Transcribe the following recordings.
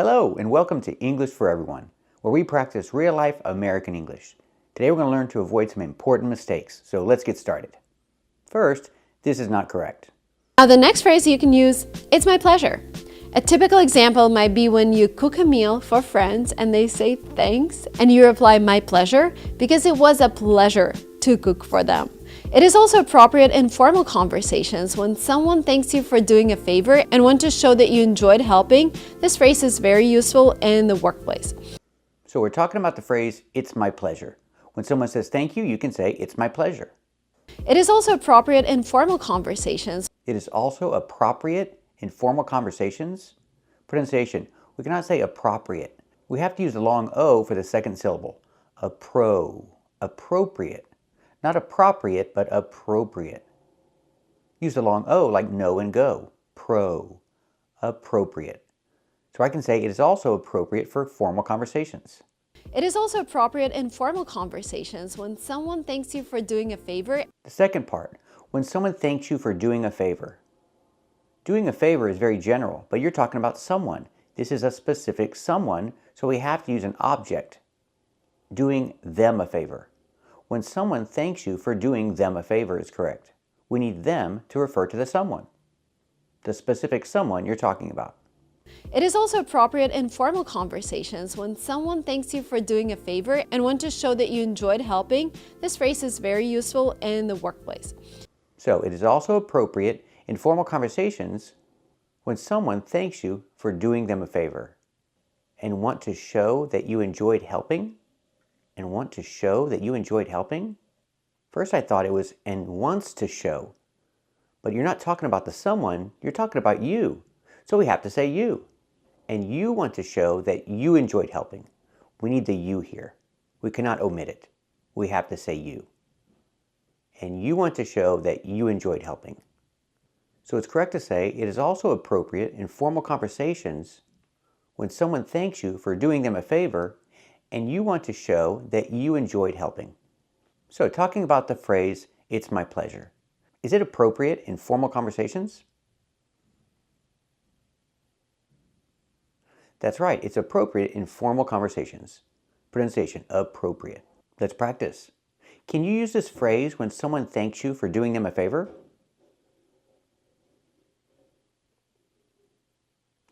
Hello and welcome to English for Everyone, where we practice real-life American English. Today we're going to learn to avoid some important mistakes, so let's get started. First, this is not correct. Now the next phrase you can use, it's my pleasure. A typical example might be when you cook a meal for friends and they say thanks and you reply my pleasure because it was a pleasure to cook for them. It is also appropriate in formal conversations when someone thanks you for doing a favor and want to show that you enjoyed helping. This phrase is very useful in the workplace. So we're talking about the phrase, it's my pleasure. When someone says thank you, you can say, it's my pleasure. It is also appropriate in formal conversations. It is also appropriate in formal conversations. Pronunciation, we cannot say appropriate. We have to use the long O for the second syllable. Appropriate. Not appropriate, but appropriate. Use the long O like know and go. Appropriate. So I can say it is also appropriate for formal conversations. It is also appropriate in formal conversations when someone thanks you for doing a favor. The second part, when someone thanks you for doing a favor. Doing a favor is very general, but you're talking about someone. This is a specific someone, so we have to use an object. Doing them a favor. When someone thanks you for doing them a favor is correct. We need them to refer to the someone. The specific someone you're talking about. It is also appropriate in formal conversations when someone thanks you for doing a favor and want to show that you enjoyed helping. This phrase is very useful in the workplace. So it is also appropriate in formal conversations when someone thanks you for doing them a favor and want to show that you enjoyed helping. And want to show that you enjoyed helping? First I thought it was and wants to show. But you're not talking about the someone, you're talking about you. So we have to say you. And you want to show that you enjoyed helping. We need the you here. We cannot omit it. We have to say you. And you want to show that you enjoyed helping. So it's correct to say it is also appropriate in formal conversations when someone thanks you for doing them a favor and you want to show that you enjoyed helping. So talking about the phrase, it's my pleasure. Is it appropriate in formal conversations? That's right, it's appropriate in formal conversations. Pronunciation, appropriate. Let's practice. Can you use this phrase when someone thanks you for doing them a favor?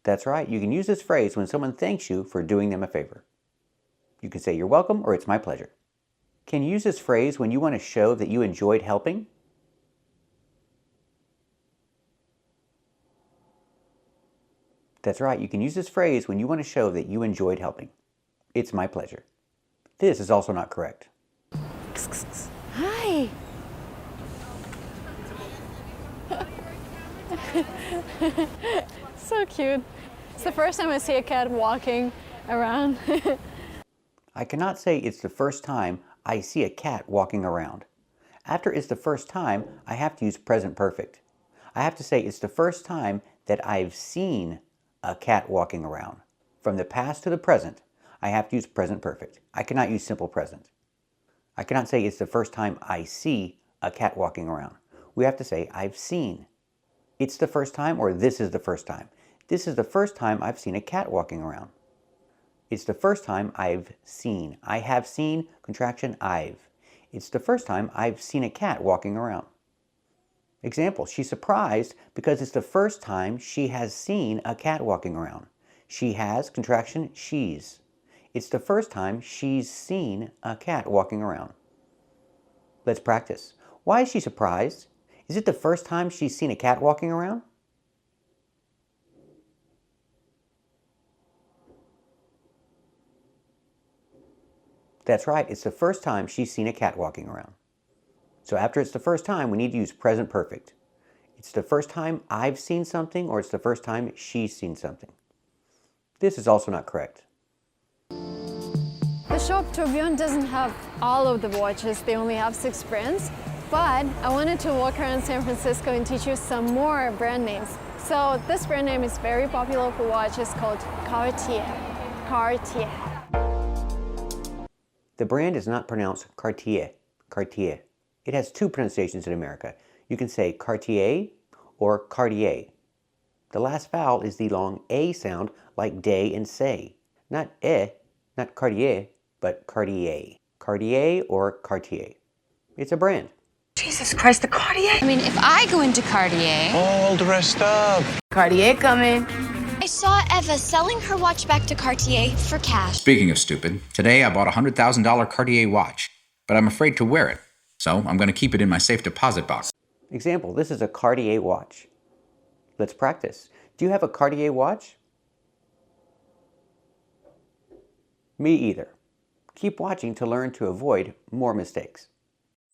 That's right, you can use this phrase when someone thanks you for doing them a favor. You can say you're welcome or it's my pleasure. Can you use this phrase when you want to show that you enjoyed helping? That's right, you can use this phrase when you want to show that you enjoyed helping. It's my pleasure. This is also not correct. Hi. So cute. It's the first time I see a cat walking around. I cannot say it's the first time I see a cat walking around. After it's the first time, I have to use present perfect. I have to say it's the first time that I've seen a cat walking around. From the past to the present, I have to use present perfect. I cannot use simple present. I cannot say it's the first time I see a cat walking around. We have to say I've seen. It's the first time or this is the first time. This is the first time I've seen a cat walking around. It's the first time I've seen. I have seen, contraction, I've. It's the first time I've seen a cat walking around. Example, she's surprised because it's the first time she has seen a cat walking around. She has, contraction, she's. It's the first time she's seen a cat walking around. Let's practice. Why is she surprised? Is it the first time she's seen a cat walking around? That's right, it's the first time she's seen a cat walking around. So after it's the first time, we need to use present perfect. It's the first time I've seen something or it's the first time she's seen something. This is also not correct. The shop Tourbillon doesn't have all of the watches, they only have 6 brands. But I wanted to walk around San Francisco and teach you some more brand names. So this brand name is very popular for watches called Cartier. Cartier. The brand is not pronounced Cartier. Cartier. It has 2 pronunciations in America. You can say Cartier or Cartier. The last vowel is the long A sound like day and say. Not not Cartier, but Cartier. Cartier or Cartier. It's a brand. Jesus Christ, the Cartier. I mean, if I go into Cartier... All dressed up. Cartier coming. I saw Eva selling her watch back to Cartier for cash. Speaking of stupid, today I bought a $100,000 Cartier watch, but I'm afraid to wear it, so I'm going to keep it in my safe deposit box. Example, this is a Cartier watch. Let's practice. Do you have a Cartier watch? Me either. Keep watching to learn to avoid more mistakes.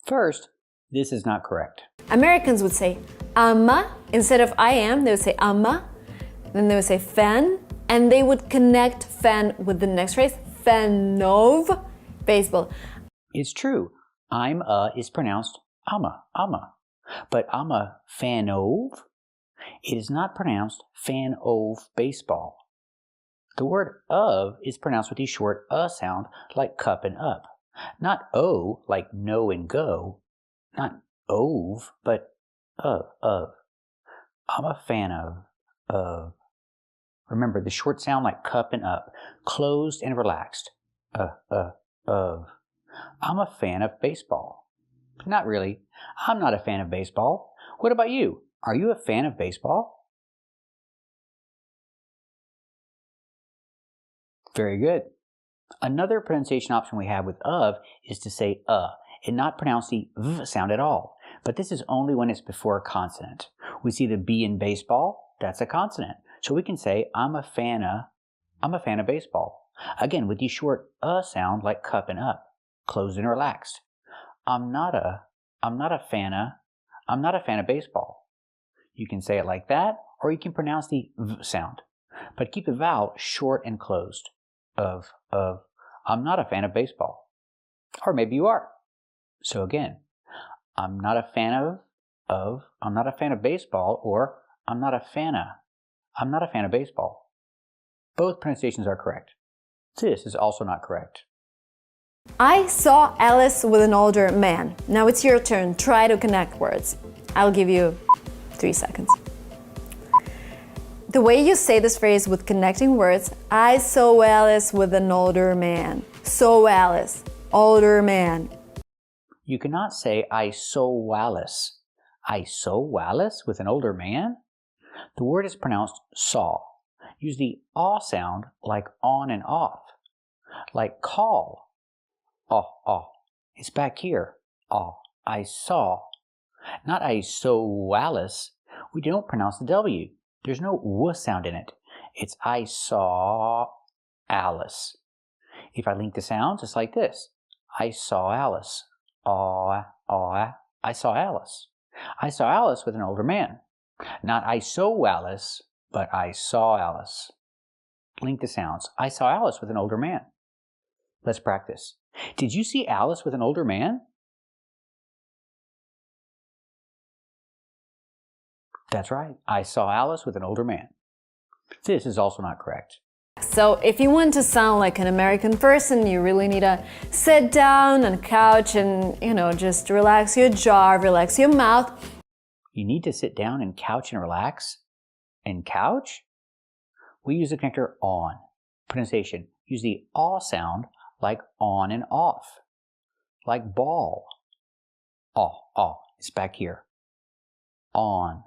First, this is not correct. Americans would say ama instead of I am. They would say ama. Then they would say fan, and they would connect fan with the next phrase, fan of baseball. It's true. I'm is pronounced ama. But I'm a fan of. It is not pronounced fan of baseball. The word of is pronounced with the short sound like cup and up. Not o like no and go. Not of, but of. I'm a fan of. Remember the short sound like cup and up, closed and relaxed. Of. I'm a fan of baseball. Not really. I'm not a fan of baseball. What about you? Are you a fan of baseball? Very good. Another pronunciation option we have with of is to say and not pronounce the v sound at all. But this is only when it's before a consonant. We see the B in baseball, that's a consonant. So we can say I'm a fan of baseball. Again, with the short sound like cup and up, closed and relaxed. I'm not a fan of baseball. You can say it like that, or you can pronounce the v sound. But keep the vowel short and closed. Of. I'm not a fan of baseball. Or maybe you are. So again, I'm not a fan of, I'm not a fan of baseball, or I'm not a fan of baseball. Both pronunciations are correct. This is also not correct. I saw Alice with an older man. Now it's your turn. Try to connect words. I'll give you 3 seconds. The way you say this phrase with connecting words, I saw Alice with an older man. Saw Alice, older man. You cannot say I saw Alice. I saw Alice with an older man? The word is pronounced saw. Use the aw sound like on and off. Like call. Oh. It's back here. Oh, I saw. Not I saw Alice. We don't pronounce the W. There's no w sound in it. It's I saw Alice. If I link the sounds, it's like this. I saw Alice. I saw Alice. I saw Alice with an older man. Not I saw Alice, but I saw Alice. Link the sounds. I saw Alice with an older man. Let's practice. Did you see Alice with an older man? That's right. I saw Alice with an older man. This is also not correct. So if you want to sound like an American person, you really need to sit down on a couch and, just relax your jaw, relax your mouth. You need to sit down and couch and relax? And couch? We use the connector on. Pronunciation. Use the aw sound like on and off. Like ball. Aw. It's back here. On.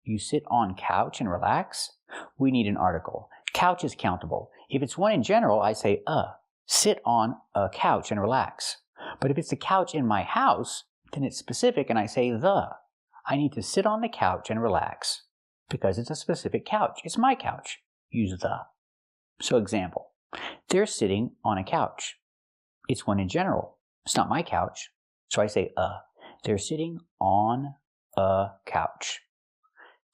You sit on couch and relax? We need an article. Couch is countable. If it's one in general, I say sit on a couch and relax. But if it's the couch in my house, then it's specific and I say the. I need to sit on the couch and relax. Because it's a specific couch. It's my couch. Use the. So example. They're sitting on a couch. It's one in general. It's not my couch. So I say They're sitting on a couch.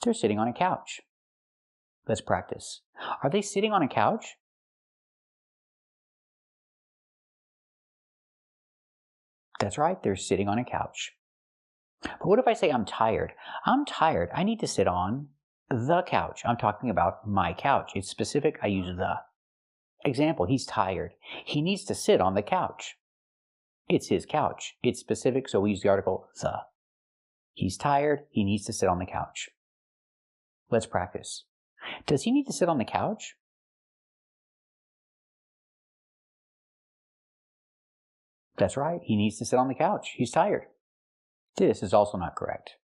They're sitting on a couch. Let's practice. Are they sitting on a couch? That's right, they're sitting on a couch. But what if I say I'm tired? I'm tired. I need to sit on the couch. I'm talking about my couch. It's specific. I use the. Example, he's tired. He needs to sit on the couch. It's his couch. It's specific, so we use the article the. He's tired. He needs to sit on the couch. Let's practice. Does he need to sit on the couch? That's right, he needs to sit on the couch. He's tired. This is also not correct.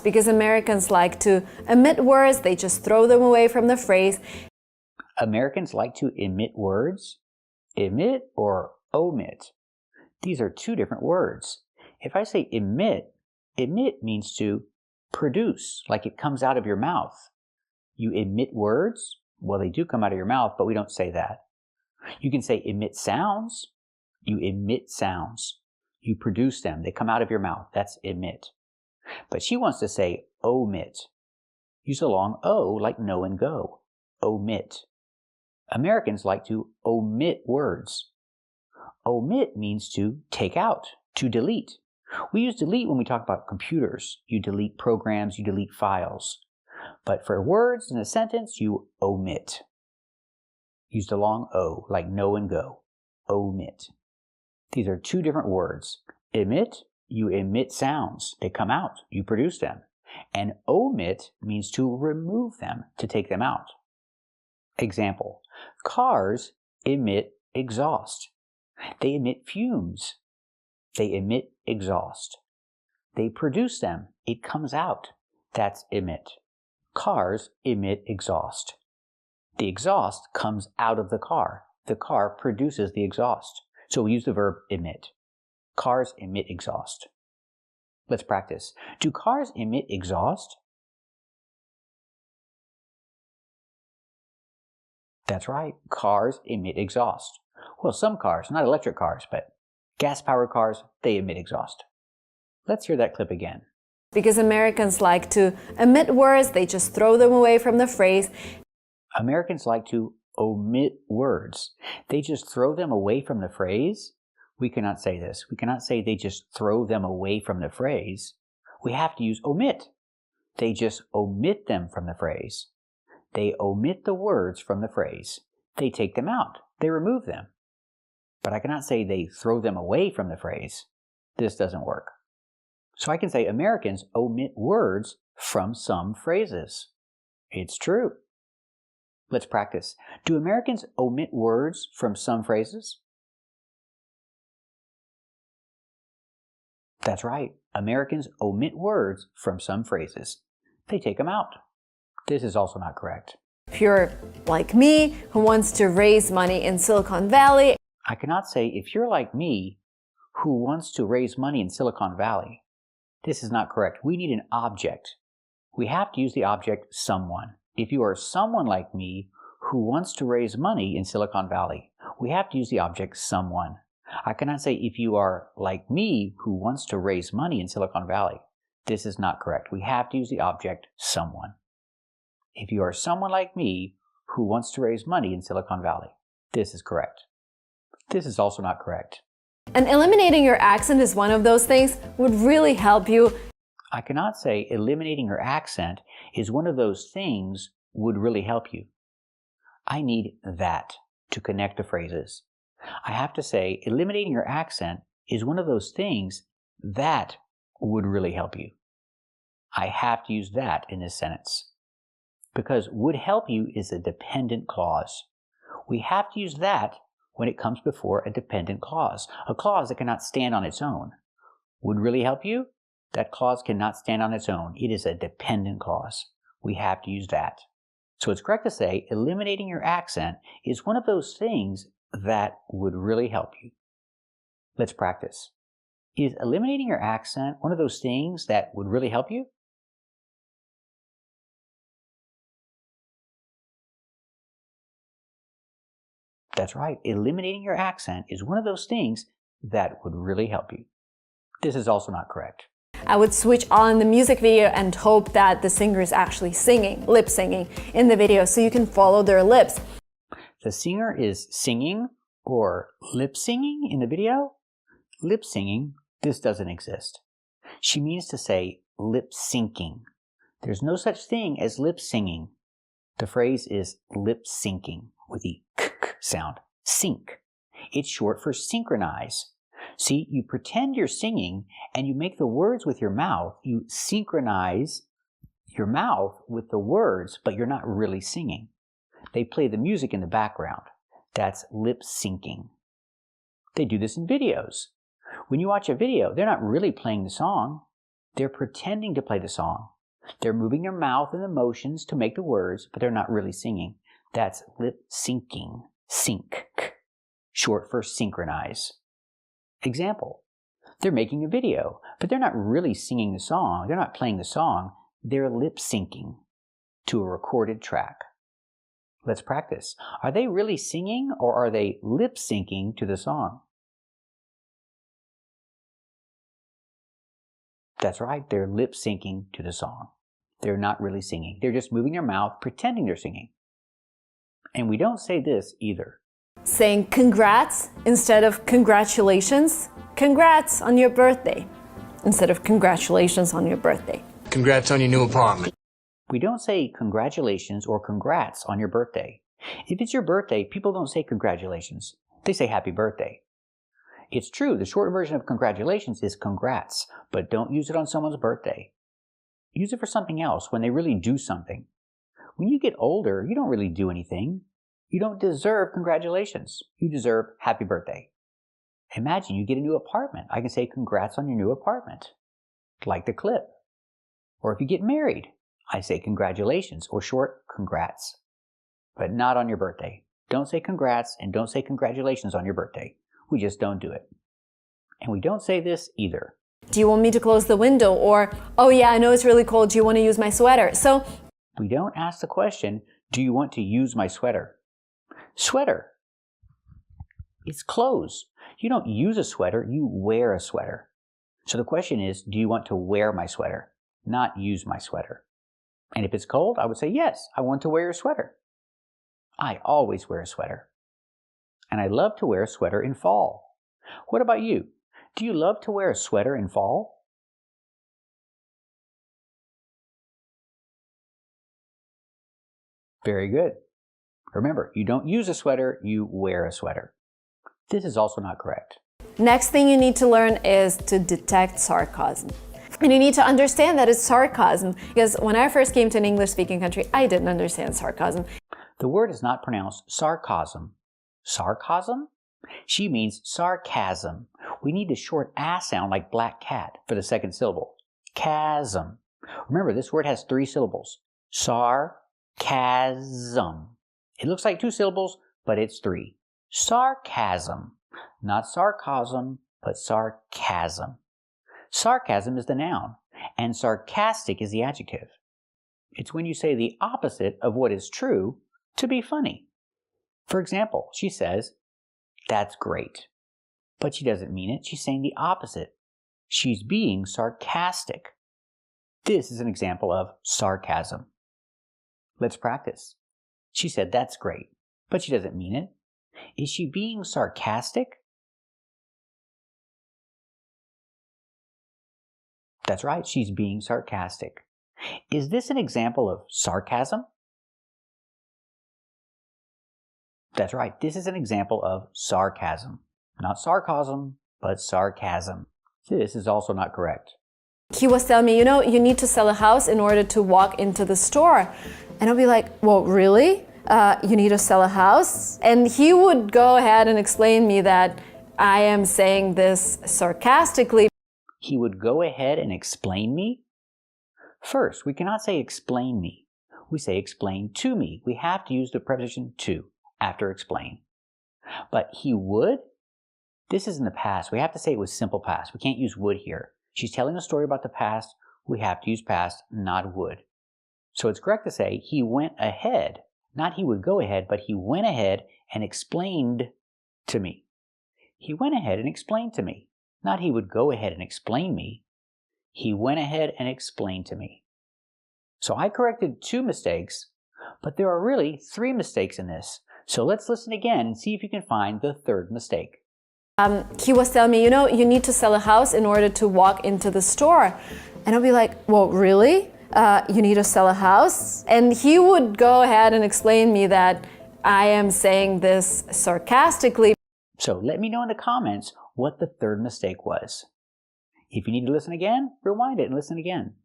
Because Americans like to omit words, they just throw them away from the phrase. Americans like to emit words? Emit or omit? These are two different words. If I say emit, emit means to produce, like it comes out of your mouth. You emit words? Well, they do come out of your mouth, but we don't say that. You can say emit sounds. You emit sounds. You produce them. They come out of your mouth. That's emit. But she wants to say omit. Use a long O like no and go. Omit. Americans like to omit words. Omit means to take out, to delete. We use delete when we talk about computers. You delete programs, you delete files. But for words in a sentence, you omit. Use the long O like no and go. Omit. These are two different words. Emit, you emit sounds. They come out. You produce them. And omit means to remove them, to take them out. Example, cars emit exhaust. They emit fumes. They emit exhaust. They produce them. It comes out. That's emit. Cars emit exhaust. The exhaust comes out of the car. The car produces the exhaust. So we use the verb emit. Cars emit exhaust. Let's practice. Do cars emit exhaust? That's right. Cars emit exhaust. Well, some cars, not electric cars, but gas-powered cars, they emit exhaust. Let's hear that clip again. Because Americans like to omit words, they just throw them away from the phrase. Americans like to omit words. They just throw them away from the phrase. We cannot say this. We cannot say they just throw them away from the phrase. We have to use omit. They just omit them from the phrase. They omit the words from the phrase. They take them out. They remove them. But I cannot say they throw them away from the phrase. This doesn't work. So I can say Americans omit words from some phrases. It's true. Let's practice. Do Americans omit words from some phrases? That's right. Americans omit words from some phrases. They take them out. This is also not correct. If you're like me, who wants to raise money in Silicon Valley. I cannot say if you're like me, who wants to raise money in Silicon Valley. This is not correct. We need an object. We have to use the object someone. If you are someone like me who wants to raise money in Silicon Valley, we have to use the object someone. I cannot say if you are like me who wants to raise money in Silicon Valley. This is not correct. We have to use the object someone. If you are someone like me who wants to raise money in Silicon Valley, this is correct. This is also not correct. And eliminating your accent is one of those things would really help you. I cannot say eliminating your accent is one of those things would really help you. I need that to connect the phrases. I have to say eliminating your accent is one of those things that would really help you. I have to use that in this sentence. Because would help you is a dependent clause. We have to use that when it comes before a dependent clause, a clause that cannot stand on its own. Would really help you? That clause cannot stand on its own. It is a dependent clause. We have to use that. So it's correct to say eliminating your accent is one of those things that would really help you. Let's practice. Is eliminating your accent one of those things that would really help you? That's right. Eliminating your accent is one of those things that would really help you. This is also not correct. I would switch on the music video and hope that the singer is actually singing, lip singing in the video so you can follow their lips. The singer is singing or lip singing in the video? Lip singing, this doesn't exist. She means to say lip syncing. There's no such thing as lip singing. The phrase is lip syncing with the k sound. Sync. It's short for synchronize. See, you pretend you're singing and you make the words with your mouth. You synchronize your mouth with the words, but you're not really singing. They play the music in the background. That's lip syncing. They do this in videos. When you watch a video, they're not really playing the song. They're pretending to play the song. They're moving their mouth and the motions to make the words, but they're not really singing. That's lip syncing. Sync. Short for synchronize. Example. They're making a video, but they're not really singing the song. They're not playing the song. They're lip syncing to a recorded track. Let's practice. Are they really singing or are they lip syncing to the song? That's right, they're lip syncing to the song. They're not really singing. They're just moving their mouth, pretending they're singing. And we don't say this either. Saying congrats instead of congratulations. Congrats on your birthday instead of congratulations on your birthday. Congrats on your new apartment. We don't say congratulations or congrats on your birthday. If it's your birthday, people don't say congratulations. They say happy birthday. It's true, the short version of congratulations is congrats, but don't use it on someone's birthday. Use it for something else when they really do something. When you get older, you don't really do anything. You don't deserve congratulations. You deserve happy birthday. Imagine you get a new apartment. I can say congrats on your new apartment, like the clip. Or if you get married, I say congratulations, or short, congrats. But not on your birthday. Don't say congrats and don't say congratulations on your birthday. We just don't do it. And we don't say this either. Do you want me to close the window? Or, oh yeah, I know it's really cold. Do you want to use my sweater? So we don't ask the question, do you want to use my sweater? Sweater. It's clothes. You don't use a sweater, you wear a sweater. So the question is, do you want to wear my sweater? Not use my sweater. And if it's cold, I would say, yes, I want to wear your sweater. I always wear a sweater. And I love to wear a sweater in fall. What about you? Do you love to wear a sweater in fall? Very good. Remember, you don't use a sweater, you wear a sweater. This is also not correct. next thing you need to learn is to detect sarcasm. And you need to understand that it's sarcasm, because when I first came to an English-speaking country, I didn't understand sarcasm. The word is not pronounced sarcasm. Sarcasm? She means sarcasm. We need a short ass sound like black cat for the second syllable. Chasm. Remember, this word has 3 syllables. Sarcasm. It looks like 2 syllables, but it's 3. Sarcasm. Not sarcasm, but sarcasm. Sarcasm is the noun, and sarcastic is the adjective. It's when you say the opposite of what is true to be funny. For example, she says, "That's great." But she doesn't mean it. She's saying the opposite. She's being sarcastic. This is an example of sarcasm. Let's practice. She said, "That's great," but she doesn't mean it. Is she being sarcastic? That's right, she's being sarcastic. Is this an example of sarcasm? That's right, this is an example of sarcasm. Not sarcasm, but sarcasm. This is also not correct. He was telling me, you need to sell a house in order to walk into the store. And I'll be like, well, really? You need to sell a house? And he would go ahead and explain me that I am saying this sarcastically. He would go ahead and explain me? First, we cannot say explain me. We say explain to me. We have to use the preposition to after explain. But he would? This is in the past. We have to say it was simple past. We can't use would here. She's telling a story about the past. We have to use past, not would. So it's correct to say he went ahead. Not he would go ahead, but he went ahead and explained to me. He went ahead and explained to me. Not he would go ahead and explain me. He went ahead and explained to me. So I corrected 2 mistakes, but there are really 3 mistakes in this. So let's listen again and see if you can find the 3rd mistake. He was telling me, you need to sell a house in order to walk into the store. And I'll be like, well, really? You need to sell a house? And he would go ahead and explain me that I am saying this sarcastically. So let me know in the comments what the 3rd mistake was. If you need to listen again, rewind it and listen again.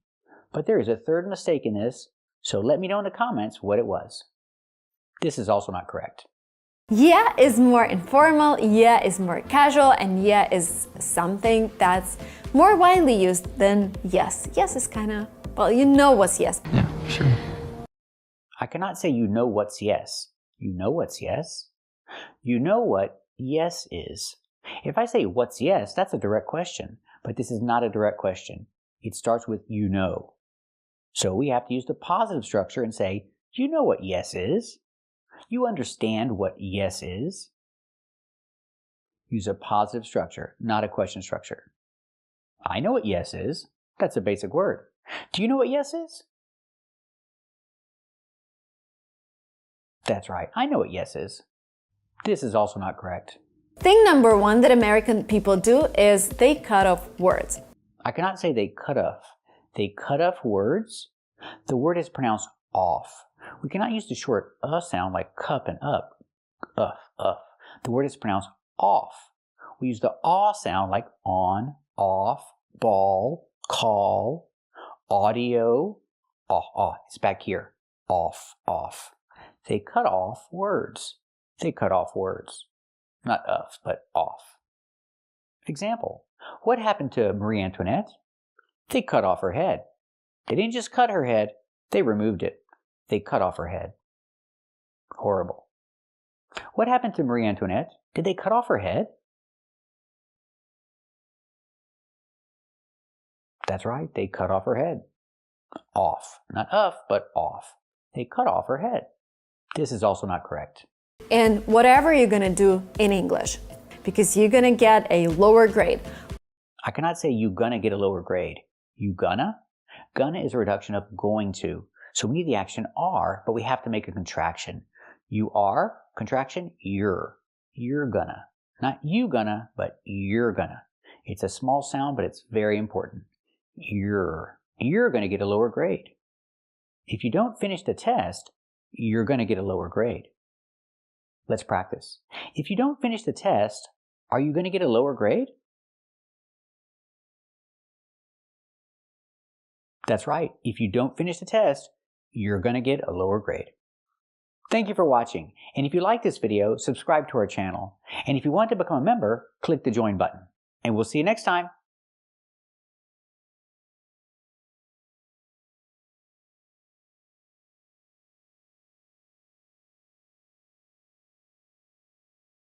But there is a third mistake in this, so let me know in the comments what it was. This is also not correct. Yeah is more informal, yeah is more casual, and yeah is something that's more widely used than yes. Yes is kind of, well, you know what's yes. Yeah, sure. I cannot say you know what's yes. You know what's yes? You know what yes is. If I say what's yes, that's a direct question, but this is not a direct question. It starts with you know. So we have to use the positive structure and say, you know what yes is. You understand what yes is. Use a positive structure, not a question structure. I know what yes is. That's a basic word. Do you know what yes is? That's right. I know what yes is. This is also not correct. Thing number one that American people do is they cut off words. I cannot say they cut off. They cut off words. The word is pronounced off. We cannot use the short sound like cup and up. The word is pronounced off. We use the sound like on, off, ball, call, audio. It's back here. Off. They cut off words. They cut off words. Not of, but off. Example. What happened to Marie Antoinette? They cut off her head. They didn't just cut her head, they removed it. They cut off her head. Horrible. What happened to Marie Antoinette? Did they cut off her head? That's right, they cut off her head. Off. Not of, but off. They cut off her head. This is also not correct. And whatever you're going to do in English, because you're going to get a lower grade. I cannot say you gonna get a lower grade. You gonna? Gonna is a reduction of going to. So we need the action are, but we have to make a contraction. You are, contraction, you're. You're gonna. Not you gonna, but you're gonna. It's a small sound, but it's very important. You're gonna get a lower grade. If you don't finish the test, you're gonna get a lower grade. Let's practice. If you don't finish the test, are you gonna get a lower grade? That's right. If you don't finish the test, you're going to get a lower grade. Thank you for watching. And if you like this video, subscribe to our channel. And if you want to become a member, click the join button. And we'll see you next time.